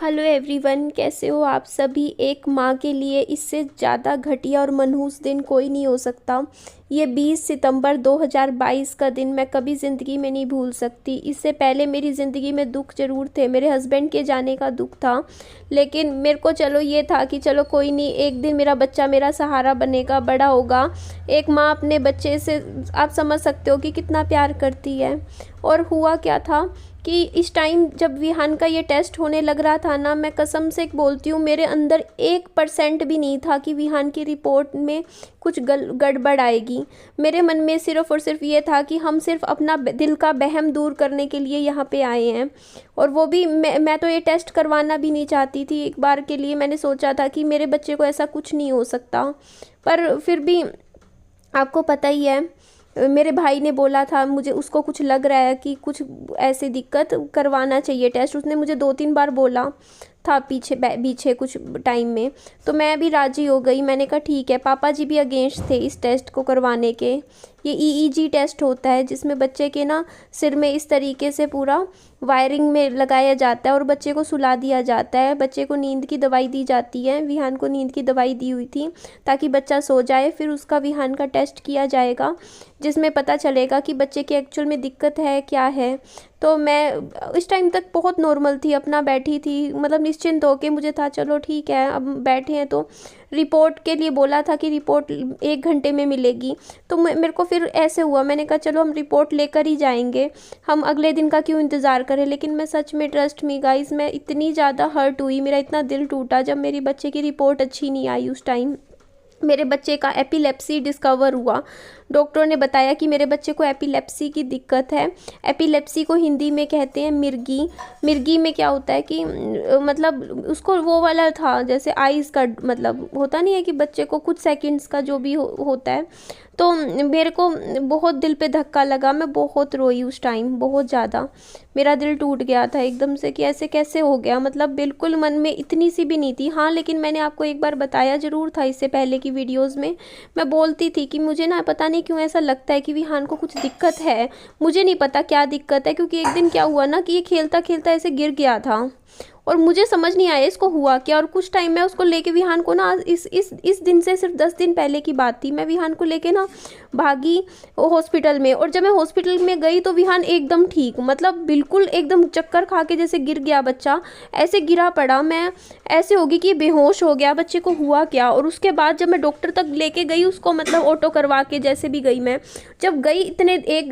Hello everyone, कैसे हो आप सभी। एक माँ के लिए इससे ज़्यादा घटिया और मनहूस दिन कोई नहीं हो सकता। ये 20 सितंबर 2022 का दिन मैं कभी ज़िंदगी में नहीं भूल सकती। इससे पहले मेरी ज़िंदगी में दुख ज़रूर थे, मेरे हस्बैंड के जाने का दुख था, लेकिन मेरे को चलो ये था कि चलो कोई नहीं, एक दिन मेरा बच्चा मेरा सहारा बनेगा, बड़ा होगा। एक माँ अपने बच्चे से आप समझ सकते हो कि कितना प्यार करती है। और हुआ क्या था कि इस टाइम जब विहान का ये टेस्ट होने लग रहा था ना, मैं कसम से बोलती हूँ मेरे अंदर 1% भी नहीं था कि विहान की रिपोर्ट में कुछ गड़बड़ आएगी। मेरे मन में सिर्फ़ और सिर्फ ये था कि हम सिर्फ अपना दिल का वहम दूर करने के लिए यहाँ पे आए हैं। और वो भी मैं तो ये टेस्ट करवाना भी नहीं चाहती थी। एक बार के लिए मैंने सोचा था कि मेरे बच्चे को ऐसा कुछ नहीं हो सकता, पर फिर भी आपको पता ही है, मेरे भाई ने बोला था मुझे, उसको कुछ लग रहा है कि कुछ ऐसी दिक्कत, करवाना चाहिए टेस्ट। उसने मुझे 2-3 बार बोला था पीछे कुछ टाइम में, तो मैं भी राज़ी हो गई। मैंने कहा ठीक है। पापा जी भी अगेंस्ट थे इस टेस्ट को करवाने के। ये ईईजी टेस्ट होता है जिसमें बच्चे के ना सिर में इस तरीके से पूरा वायरिंग में लगाया जाता है और बच्चे को सुला दिया जाता है। बच्चे को नींद की दवाई दी जाती है। विहान को नींद की दवाई दी हुई थी ताकि बच्चा सो जाए। फिर उसका विहान का टेस्ट किया जाएगा जिसमें पता चलेगा कि बच्चे की एक्चुअल में दिक्कत है क्या है। तो मैं इस टाइम तक बहुत नॉर्मल थी, अपना बैठी थी, मतलब निश्चिंत होके। मुझे था चलो ठीक है, अब बैठे हैं तो रिपोर्ट के लिए बोला था कि रिपोर्ट 1 घंटे में मिलेगी। तो मेरे को फिर ऐसे हुआ, मैंने कहा चलो हम रिपोर्ट लेकर ही जाएंगे, हम अगले दिन का क्यों इंतज़ार करें। लेकिन मैं सच में, ट्रस्ट मी गाइस, मैं इतनी ज़्यादा हर्ट हुई, मेरा इतना दिल टूटा जब मेरी बच्चे की रिपोर्ट अच्छी नहीं आई। उस टाइम मेरे बच्चे का एपिलेप्सी डिस्कवर हुआ। डॉक्टर ने बताया कि मेरे बच्चे को एपिलेप्सी की दिक्कत है। एपिलेप्सी को हिंदी में कहते हैं मिर्गी। मिर्गी में क्या होता है कि मतलब उसको वो वाला था जैसे आइज़ का, मतलब होता नहीं है कि बच्चे को कुछ सेकंड्स का जो भी होता है। तो मेरे को बहुत दिल पे धक्का लगा, मैं बहुत रोई उस टाइम, बहुत ज़्यादा। मेरा दिल टूट गया था एकदम से कि ऐसे कैसे हो गया, मतलब बिल्कुल मन में इतनी सी भी नहीं थी। हाँ, लेकिन मैंने आपको एक बार बताया ज़रूर था इससे पहले की वीडियोज़ में। मैं बोलती थी कि मुझे ना पता नहीं क्यों ऐसा लगता है कि विहान को कुछ दिक्कत है। मुझे नहीं पता क्या दिक्कत है, क्योंकि एक दिन क्या हुआ ना कि ये खेलता खेलता ऐसे गिर गया था और मुझे समझ नहीं आया इसको हुआ क्या। और कुछ टाइम मैं उसको लेके विहान को ना, इस दिन से सिर्फ 10 दिन पहले की बात थी, मैं विहान को लेके ना भागी हॉस्पिटल में। और जब मैं हॉस्पिटल में गई तो विहान एकदम ठीक, मतलब बिल्कुल एकदम चक्कर खा के जैसे गिर गया बच्चा, ऐसे गिरा पड़ा। मैं ऐसे होगी कि बेहोश हो गया, बच्चे को हुआ क्या। और उसके बाद जब मैं डॉक्टर तक लेके गई उसको, मतलब ऑटो करवा के जैसे भी गई, मैं जब गई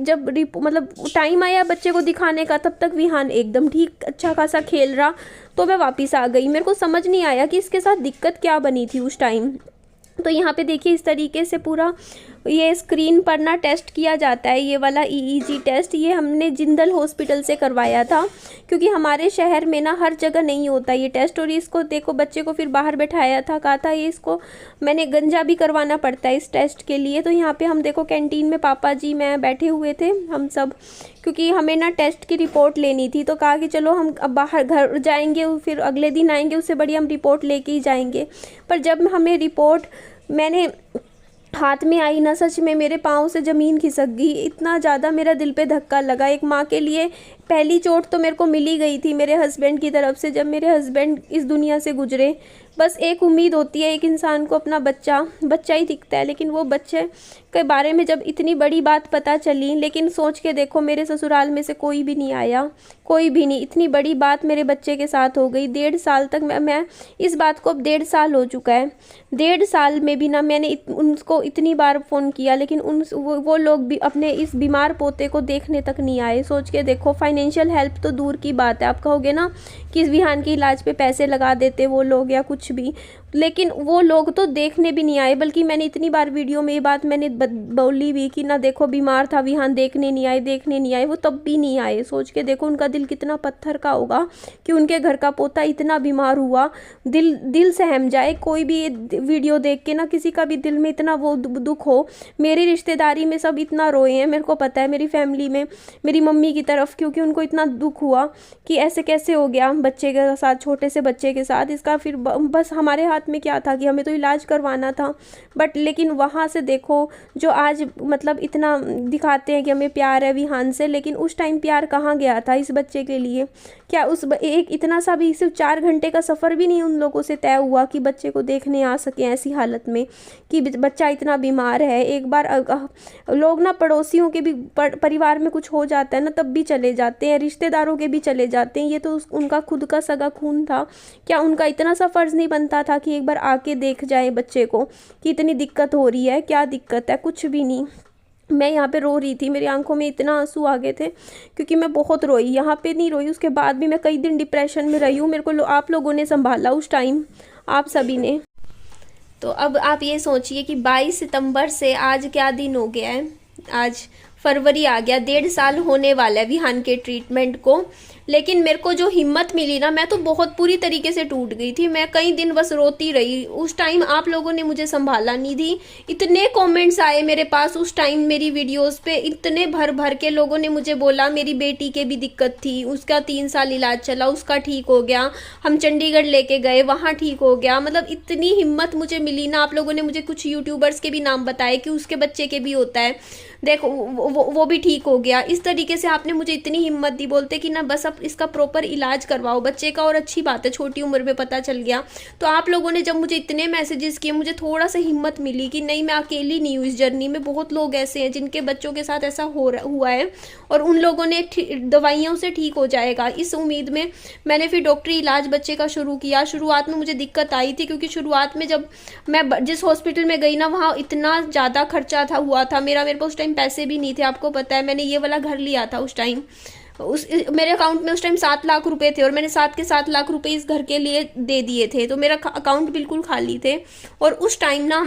जब मतलब टाइम आया बच्चे को दिखाने का, तब तक विहान एकदम ठीक, अच्छा खासा खेल रहा। तो मैं वापस आ गई। मेरे को समझ नहीं आया कि इसके साथ दिक्कत क्या बनी थी उस टाइम। तो यहाँ पे देखिए इस तरीके से पूरा ये स्क्रीन पर ना टेस्ट किया जाता है, ये वाला ईईजी टेस्ट। ये हमने जिंदल हॉस्पिटल से करवाया था, क्योंकि हमारे शहर में ना हर जगह नहीं होता ये टेस्ट। और इसको देखो, बच्चे को फिर बाहर बैठाया था, कहा था ये इसको मैंने गंजा भी करवाना पड़ता है इस टेस्ट के लिए। तो यहाँ पे हम देखो कैंटीन में पापा जी मैं बैठे हुए थे हम सब, क्योंकि हमें ना टेस्ट की रिपोर्ट लेनी थी। तो कहा कि चलो हम अब बाहर घर जाएंगे, फिर अगले दिन आएंगे, उससे बढ़िया हम रिपोर्ट लेके ही जाएंगे। पर जब हमें रिपोर्ट मैंने हाथ में आई ना, सच में मेरे पाँव से ज़मीन खिसक गई। इतना ज़्यादा मेरा दिल पे धक्का लगा। एक माँ के लिए पहली चोट तो मेरे को मिली गई थी मेरे हस्बैंड की तरफ से, जब मेरे हस्बैंड इस दुनिया से गुजरे। बस एक उम्मीद होती है एक इंसान को, अपना बच्चा ही दिखता है। लेकिन वो बच्चे के बारे में जब इतनी बड़ी बात पता चली, लेकिन सोच के देखो मेरे ससुराल में से कोई भी नहीं आया, कोई भी नहीं। इतनी बड़ी बात मेरे बच्चे के साथ हो गई। 1.5 साल तक मैं इस बात को, अब 1.5 साल हो चुका है, 1.5 साल में भी ना मैंने उनको इतनी बार फ़ोन किया, लेकिन वो लोग भी अपने इस बीमार पोते को देखने तक नहीं आए। सोच के देखो, फाइनेंशियल हेल्प तो दूर की बात है, आप कहोगे ना कि इस विहान के इलाज पे पैसे लगा देते वो लोग या कुछ भी, लेकिन वो लोग तो देखने भी नहीं आए। बल्कि मैंने इतनी बार वीडियो में ये बात मैंने बोली भी कि ना देखो बीमार था विहान, देखने नहीं आए, वो तब भी नहीं आए। सोच के देखो उनका दिल कितना पत्थर का होगा कि उनके घर का पोता इतना बीमार हुआ। दिल सहम जाए कोई भी ये वीडियो देख के ना, किसी का भी दिल में इतना वो दुख हो। मेरी रिश्तेदारी में सब इतना रोए हैं, मेरे को पता है, मेरी फैमिली में मेरी मम्मी की तरफ, क्योंकि उनको इतना दुख हुआ कि ऐसे कैसे हो गया बच्चे के साथ, छोटे से बच्चे के साथ। इसका फिर बस हमारे हाथ हाथ में क्या था कि हमें तो इलाज करवाना था। बट लेकिन वहाँ से देखो जो आज मतलब इतना दिखाते हैं कि हमें प्यार है विहान से, लेकिन उस टाइम प्यार कहाँ गया था इस बच्चे के लिए। क्या उस एक इतना सा भी, सिर्फ 4 घंटे का सफ़र भी नहीं उन लोगों से तय हुआ कि बच्चे को देखने आ सकें ऐसी हालत में कि बच्चा इतना बीमार है। एक बार लोग ना पड़ोसियों के भी परिवार में कुछ हो जाता है ना तब भी चले जाते हैं, रिश्तेदारों के भी चले जाते हैं। ये तो उनका खुद का सगा खून था, क्या उनका इतना सा फ़र्ज़ नहीं बनता था कि एक बार आके देख जाए बच्चे को कि इतनी दिक्कत हो रही है, क्या दिक्कत है। कुछ भी नहीं। मैं यहाँ पे रो रही थी, मेरी आंखों में इतना आंसू आ गए थे क्योंकि मैं बहुत रोई। यहाँ पे नहीं रोई, उसके बाद भी मैं कई दिन डिप्रेशन में रही हूँ। मेरे को आप लोगों ने संभाला उस टाइम, आप सभी ने। तो अब आप ये सोचिए कि 22 सितंबर से आज क्या दिन हो गया है, आज फरवरी आ गया, 1.5 साल होने वाला है विहान के ट्रीटमेंट को। लेकिन मेरे को जो हिम्मत मिली ना, मैं तो बहुत पूरी तरीके से टूट गई थी। मैं कई दिन बस रोती रही। उस टाइम आप लोगों ने मुझे संभाला नहीं दी। इतने कमेंट्स आए मेरे पास उस टाइम मेरी वीडियोस पे, इतने भर भर के लोगों ने मुझे बोला मेरी बेटी के भी दिक्कत थी, उसका 3 साल इलाज चला, उसका ठीक हो गया, हम चंडीगढ़ लेके गए, वहाँ ठीक हो गया। मतलब इतनी हिम्मत मुझे मिली ना। आप लोगों ने मुझे कुछ यूट्यूबर्स के भी नाम बताए कि उसके बच्चे के भी होता है, देखो वो भी ठीक हो गया। इस तरीके से आपने मुझे इतनी हिम्मत दी, बोलते कि ना बस अब इसका प्रॉपर इलाज करवाओ बच्चे का। और अच्छी बात है, छोटी उम्र में पता चल गया। तो आप लोगों ने जब मुझे इतने मैसेजेस किए, मुझे थोड़ा सा हिम्मत मिली कि नहीं मैं अकेली नहीं हूँ इस जर्नी में। बहुत लोग ऐसे हैं जिनके बच्चों के साथ ऐसा हुआ है और उन लोगों ने दवाइयों से ठीक हो जाएगा, इस उम्मीद में मैंने फिर डॉक्टरी इलाज बच्चे का शुरू किया। शुरुआत में मुझे दिक्कत आई थी क्योंकि शुरुआत में जब मैं जिस हॉस्पिटल में गई ना, वहाँ इतना ज़्यादा खर्चा हुआ था मेरे पास उस टाइम पैसे भी नहीं थे। आपको पता है मैंने ये वाला घर लिया था उस टाइम, मेरे अकाउंट में उस टाइम 7 लाख रुपए थे और मैंने 7 के 7 लाख रुपए इस घर के लिए दे दिए थे। तो मेरा अकाउंट बिल्कुल खाली थे। और उस टाइम ना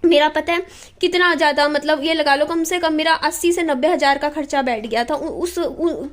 मेरा पता है कितना ज़्यादा, मतलब ये लगा लो कम से कम मेरा 80 से 90 हज़ार का खर्चा बैठ गया था उस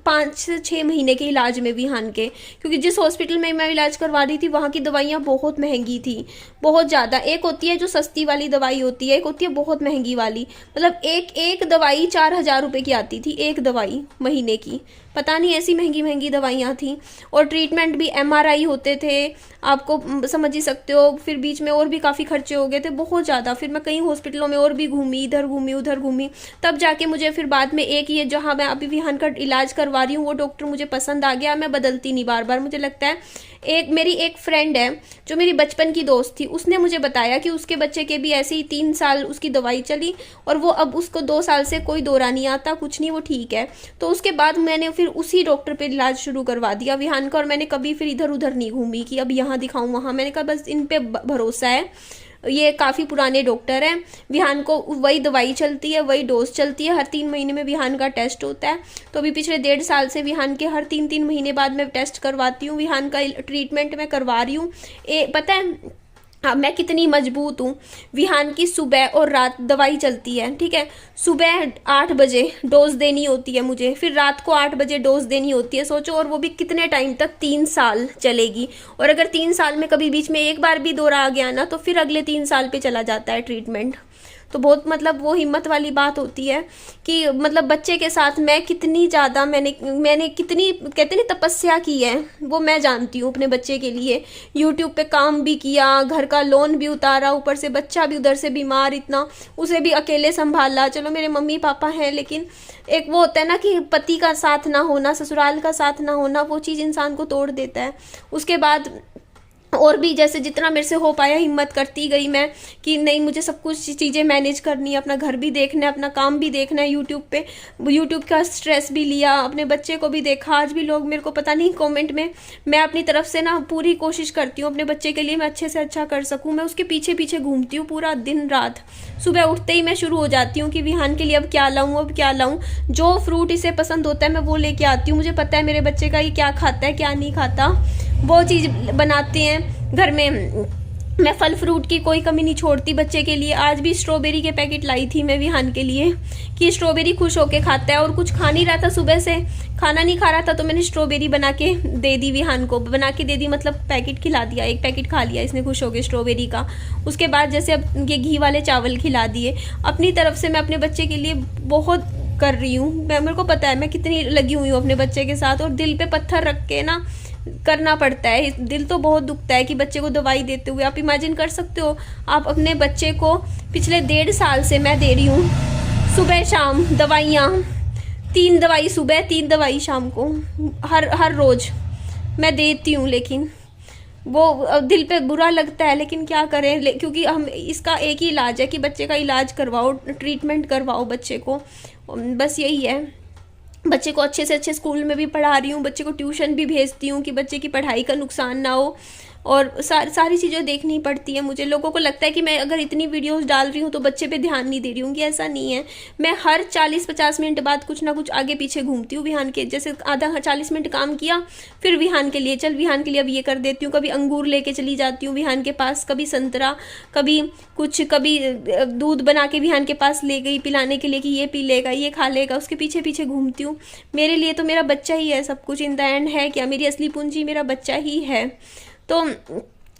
5 से 6 महीने के इलाज में विहान के। क्योंकि जिस हॉस्पिटल में मैं इलाज करवा रही थी वहाँ की दवाइयाँ बहुत महंगी थी, बहुत ज़्यादा। एक होती है जो सस्ती वाली दवाई होती है, एक होती है बहुत महंगी वाली। मतलब एक दवाई 4,000 रुपये की आती थी, एक दवाई महीने की। पता नहीं ऐसी महंगी महंगी दवाइयाँ थी। और ट्रीटमेंट भी MRI होते थे, आपको समझ ही सकते हो। फिर बीच में और भी काफ़ी खर्चे हो गए थे, बहुत ज़्यादा। फिर मैं कई हॉस्पिटलों में और भी घूमी, इधर घूमी उधर घूमी, तब जाके मुझे फिर बाद में एक ये जहाँ मैं अभी विहान का इलाज करवा रही हूँ वो डॉक्टर मुझे पसंद आ गया। मैं बदलती नहीं बार बार। मुझे लगता है मेरी एक फ्रेंड है जो मेरी बचपन की दोस्त थी, उसने मुझे बताया कि उसके बच्चे के भी ऐसे ही 3 साल उसकी दवाई चली और वो अब उसको 2 साल से कोई दौरा नहीं आता, कुछ नहीं, वो ठीक है। तो उसके बाद मैंने फिर उसी डॉक्टर पे इलाज शुरू करवा दिया विहान का। और मैंने कभी फिर इधर उधर नहीं घूमी कि अब यहाँ दिखाऊं वहाँ। मैंने कहा बस इन पे भरोसा है, ये काफ़ी पुराने डॉक्टर हैं, विहान को वही दवाई चलती है, वही डोज चलती है। हर 3 महीने में विहान का टेस्ट होता है। तो अभी पिछले 1.5 साल से विहान के हर 3-3 महीने बाद मैं टेस्ट करवाती हूँ। विहान का ट्रीटमेंट मैं करवा रही हूँ। पता है हाँ मैं कितनी मजबूत हूँ। विहान की सुबह और रात दवाई चलती है, ठीक है। सुबह 8 बजे डोज देनी होती है मुझे, फिर रात को 8 बजे डोज देनी होती है। सोचो, और वो भी कितने टाइम तक, 3 साल चलेगी। और अगर 3 साल में कभी बीच में एक बार भी दौरा आ गया ना तो फिर अगले 3 साल पे चला जाता है ट्रीटमेंट। तो बहुत मतलब वो हिम्मत वाली बात होती है कि मतलब बच्चे के साथ मैं कितनी ज़्यादा मैंने कितनी कहते नहीं तपस्या की है, वो मैं जानती हूँ अपने बच्चे के लिए। यूट्यूब पे काम भी किया, घर का लोन भी उतारा, ऊपर से बच्चा भी उधर से बीमार इतना, उसे भी अकेले संभाला। चलो मेरे मम्मी पापा हैं, लेकिन एक वो होता है ना कि पति का साथ ना होना, ससुराल का साथ ना होना, वो चीज़ इंसान को तोड़ देता है। उसके बाद और भी जैसे जितना मेरे से हो पाया हिम्मत करती गई मैं कि नहीं मुझे सब कुछ चीज़ें मैनेज करनी है, अपना घर भी देखना है, अपना काम भी देखना है। यूट्यूब का स्ट्रेस भी लिया, अपने बच्चे को भी देखा। आज भी लोग मेरे को पता नहीं कमेंट में, मैं अपनी तरफ से ना पूरी कोशिश करती हूँ अपने बच्चे के लिए मैं अच्छे से अच्छा कर सकूँ। मैं उसके पीछे पीछे घूमती हूँ पूरा दिन रात। सुबह उठते ही मैं शुरू हो जाती हूँ कि विहान के लिए अब क्या लाऊँ, अब क्या लाऊँ। जो फ्रूट इसे पसंद होता है मैं वो लेके आती हूँ। मुझे पता है मेरे बच्चे का ये क्या खाता है क्या नहीं खाता, वो चीज़ बनाते हैं घर में। मैं फल फ्रूट की कोई कमी नहीं छोड़ती बच्चे के लिए। आज भी स्ट्रॉबेरी के पैकेट लाई थी मैं विहान के लिए कि स्ट्रॉबेरी खुश होके खाता है। और कुछ खा नहीं रहा था, सुबह से खाना नहीं खा रहा था, तो मैंने स्ट्रॉबेरी बना के दे दी विहान को। बना के दे दी मतलब पैकेट खिला दिया, एक पैकेट खा लिया इसने खुश होके स्ट्रॉबेरी का। उसके बाद जैसे अब ये घी वाले चावल खिला दिए। अपनी तरफ से मैं अपने बच्चे के लिए बहुत कर रही हूँ। मेरे को पता है मैं कितनी लगी हुई हूँ अपने बच्चे के साथ। और दिल पे पत्थर रख के ना करना पड़ता है। दिल तो बहुत दुखता है कि बच्चे को दवाई देते हुए। आप इमेजिन कर सकते हो, आप अपने बच्चे को पिछले 1.5 साल से मैं दे रही हूँ सुबह शाम दवाइयाँ, 3 दवाई सुबह 3 दवाई शाम को, हर रोज़ मैं देती हूँ। लेकिन वो दिल पे बुरा लगता है, लेकिन क्या करें, क्योंकि हम इसका एक ही इलाज है कि बच्चे का इलाज करवाओ, ट्रीटमेंट करवाओ बच्चे को, बस यही है। बच्चे को अच्छे से अच्छे स्कूल में भी पढ़ा रही हूँ, बच्चे को ट्यूशन भी भेजती हूँ कि बच्चे की पढ़ाई का नुकसान ना हो, और सारी चीज़ें देखनी पड़ती है मुझे। लोगों को लगता है कि मैं अगर इतनी वीडियोस डाल रही हूँ तो बच्चे पे ध्यान नहीं दे रही हूँ, कि ऐसा नहीं है। मैं हर 40-50 मिनट बाद कुछ ना कुछ आगे पीछे घूमती हूँ विहान के, जैसे आधा 40 मिनट काम किया, फिर विहान के लिए चल, विहान के लिए अब ये कर देती हूँ। कभी अंगूर लेके चली जाती हूँ विहान के पास, कभी संतरा, कभी कुछ, कभी दूध बना के विहान के पास ले गई पिलाने के लिए कि ये पी लेगा, ये खा लेगा, उसके पीछे पीछे घूमती हूँ। मेरे लिए तो मेरा बच्चा ही है सब कुछ, इन द एंड है क्या, मेरी असली पूंजी मेरा बच्चा ही है। तो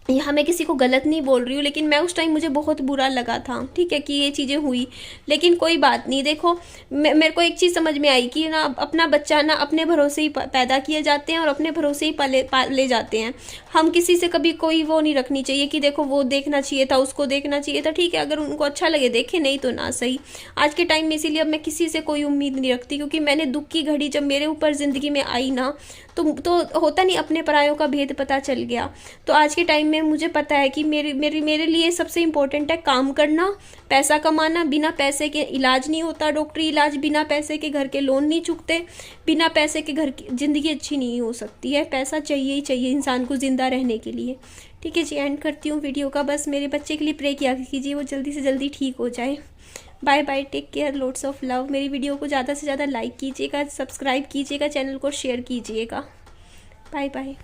यहाँ मैं किसी को गलत नहीं बोल रही हूँ, लेकिन मैं उस टाइम, मुझे बहुत बुरा लगा था, ठीक है, कि ये चीज़ें हुई। लेकिन कोई बात नहीं, देखो मेरे को एक चीज़ समझ में आई कि ना अपना बच्चा ना अपने भरोसे ही पैदा किए जाते हैं और अपने भरोसे ही पाले जाते हैं। हम किसी से कभी कोई वो नहीं रखनी चाहिए कि देखो वो देखना चाहिए था, उसको देखना चाहिए था, ठीक है, अगर उनको अच्छा लगे देखे, नहीं तो ना सही। आज के टाइम में इसीलिए अब मैं किसी से कोई उम्मीद नहीं रखती, क्योंकि मैंने दुख की घड़ी जब मेरे ऊपर ज़िंदगी में आई ना, तो होता नहीं, अपने परायों का भेद पता चल गया। तो आज के टाइम में मुझे पता है कि मेरे लिए सबसे इम्पोर्टेंट है काम करना, पैसा कमाना। बिना पैसे के इलाज नहीं होता, डॉक्टरी इलाज, बिना पैसे के घर के लोन नहीं चुकते, बिना पैसे के घर की ज़िंदगी अच्छी नहीं हो सकती है। पैसा चाहिए ही चाहिए इंसान को ज़िंदा रहने के लिए। ठीक है जी, एंड करती हूँ वीडियो का। बस मेरे बच्चे के लिए प्रे किया कीजिए, वो जल्दी से जल्दी ठीक हो जाए। Bye bye, take care, loads of love. मेरी वीडियो को ज़्यादा से ज़्यादा लाइक कीजिएगा, सब्सक्राइब कीजिएगा, चैनल को शेयर कीजिएगा। Bye bye.